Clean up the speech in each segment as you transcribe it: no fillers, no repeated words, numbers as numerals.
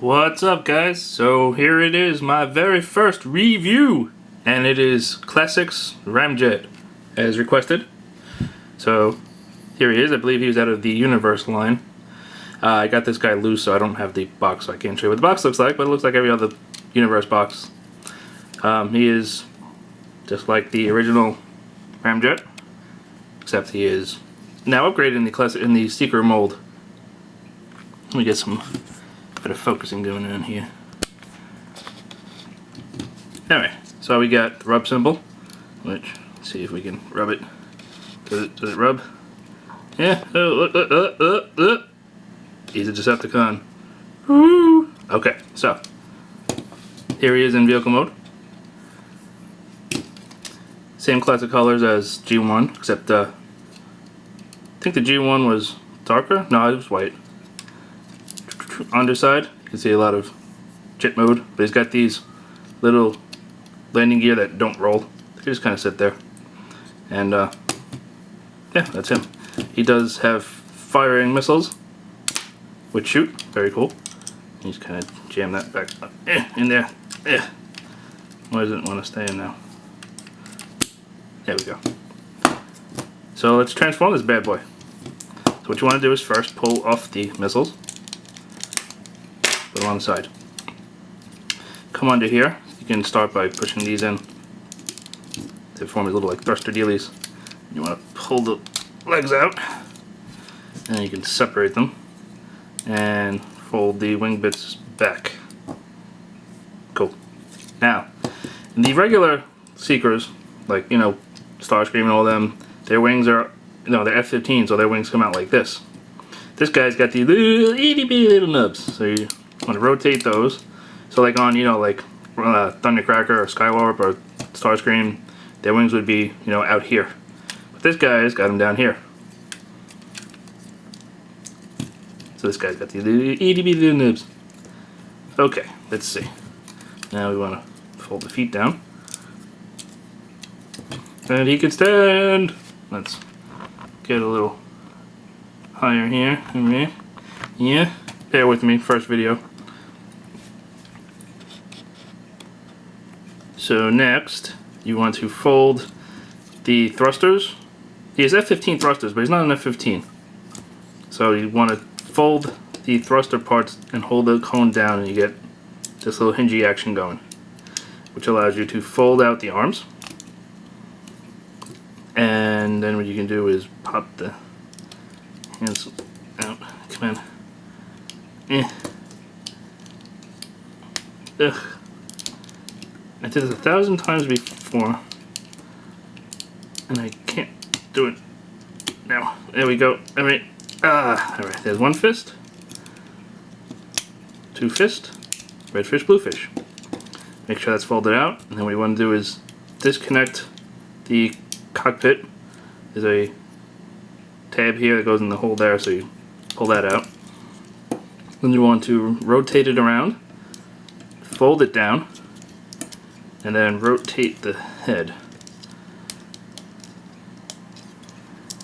What's up, guys? So here it is, my very first review, and it is Classics Ramjet as requested. So here he is. I believe he was out of the Universe line. I got this guy loose, so I don't have the box, so I can't show you what the box looks like, but it looks like every other Universe box. He is just like the original Ramjet, except he is now upgraded in the Seeker mold. Let me get some bit of focusing going on here. Anyway, so we got the rub symbol, which, let's see if we can rub it. Does it rub? Yeah. He's a Decepticon. Woo! Okay, so here he is in vehicle mode. Same classic colors as G1, except I think the G1 was darker. No, it was white. Underside, you can see a lot of jet mode, but he's got these little landing gear that don't roll. They just kind of sit there. And yeah, that's him. He does have firing missiles, which shoot. Very cool. He's kind of jam that back up in there. Why does it want to stay in now? There we go. So let's transform this bad boy. So what you want to do is first pull off the missiles. Put them on the side. Come under here. You can start by pushing these in. They form a little like thruster dealies. You want to pull the legs out, and you can separate them and fold the wing bits back. Cool. Now, in the regular Seekers, like Starscream and all them, their wings are they're F-15, so their wings come out like this. This guy's got these little itty bitty little nubs, so you want to rotate those. So like on Thundercracker or Skywarp or Starscream, their wings would be out here. But this guy's got them down here. So this guy's got these little itty bitty little nubs. Okay, let's see. Now we want to fold the feet down. And he can stand. Let's get a little higher here. Alright. Yeah. Bear with me, first video. So next, you want to fold the thrusters. He has F-15 thrusters, but he's not an F-15. So you want to fold the thruster parts and hold the cone down, and you get this little hingy action going, which allows you to fold out the arms. And then what you can do is pop the hands out. Come on. Ugh. I did this 1,000 times before, and I can't do it now. There we go. Alright. Alright, there's one fist. Two fist. Red fish, blue fish. Make sure that's folded out, and then what you want to do is disconnect the cockpit. There's a tab here that goes in the hole there, so you pull that out. Then you want to rotate it around, fold it down, and then rotate the head.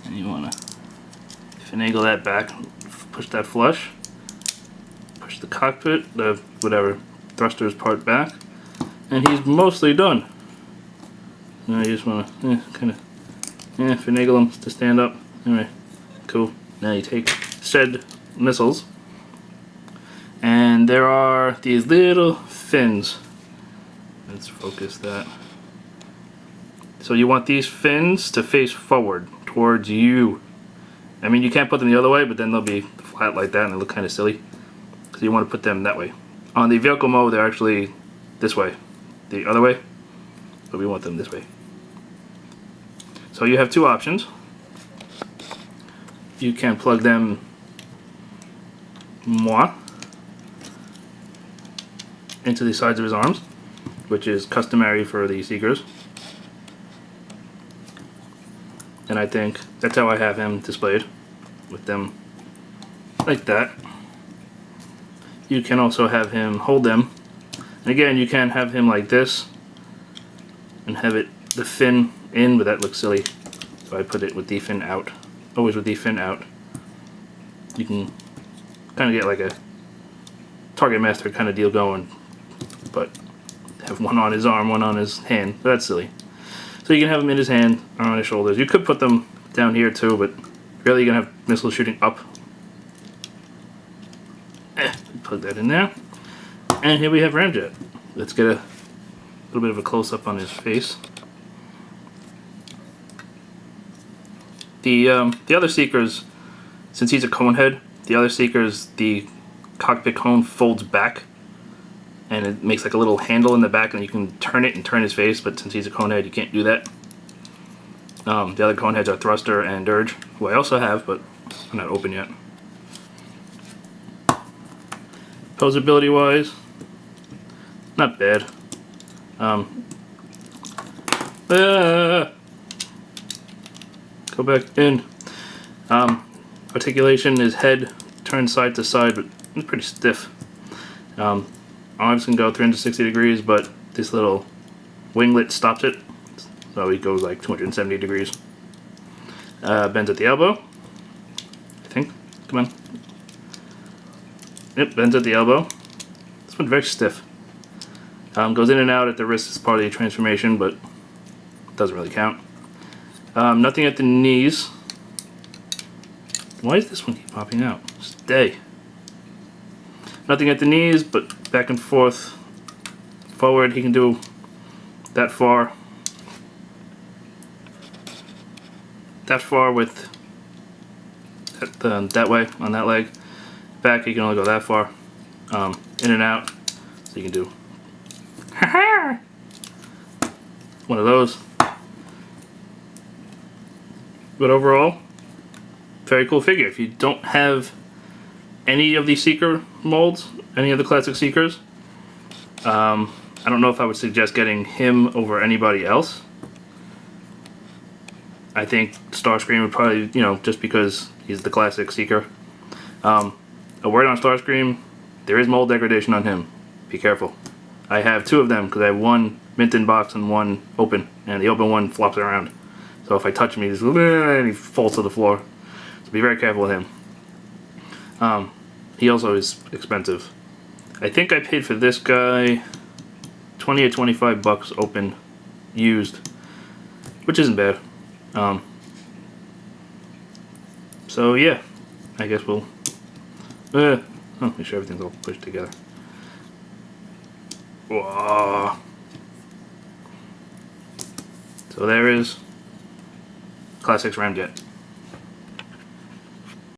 And you want to finagle that back, push that flush, push the cockpit, the thrusters part back, and he's mostly done. Now you just want to kind of finagle them to stand up. Alright, cool. Now you take said missiles, and there are these little fins. Let's focus that. So you want these fins to face forward towards you. I mean, you can't put them the other way, but then they'll be flat like that and they look kind of silly. So you want to put them that way. On the vehicle mode, they're actually this way, the other way, but we want them this way. So you have two options. You can plug them into the sides of his arms, which is customary for the Seekers. And I think that's how I have him displayed, with them like that. You can also have him hold them. And again, you can have him like this and have the fin in, but that looks silly. So I put it with the fin out. Always with the fin out. You can kind of get like a Target Master kind of deal going, but have one on his arm, one on his hand. That's silly. So you can have them in his hand or on his shoulders. You could put them down here too, but really you're gonna have missiles shooting up. Plug that in there. And here we have Ramjet. Let's get a little bit of a close-up on his face. The other Seekers, since he's a cone head, the other Seekers, the cockpit cone folds back, and it makes like a little handle in the back, and you can turn it and turn his face, but since he's a cone head, you can't do that. The other cone heads are Thruster and Dirge, who I also have, but I'm not open yet. Posability wise, not bad. Go back in. Articulation is head turned side to side, but it's pretty stiff. Arms can go 360 degrees, but this little winglet stops it, so he goes like 270 degrees. Bends at the elbow, I think. Come on. Yep, bends at the elbow. This one's very stiff. Goes in and out at the wrist as part of the transformation, but doesn't really count. Nothing at the knees. Why does this one keep popping out? Stay. Nothing at the knees, but back and forth. Forward, he can do that far. That far with that way on that leg. Back, you can only go that far. In and out, so you can do one of those. But overall, very cool figure. If you don't have any of these Seeker molds, any of the classic Seekers, I don't know if I would suggest getting him over anybody else. I think Starscream would probably, just because he's the classic Seeker. A word on Starscream, there is mold degradation on him. Be careful. I have two of them because I have one mint in box and one open, and the open one flops around. So if I touch him, and he falls to the floor. So be very careful with him. He also is expensive. I think I paid for this guy 20 or 25 bucks open, used, which isn't bad. So yeah, I guess we'll make sure everything's all pushed together. Whoa. So there is Classics Ramjet.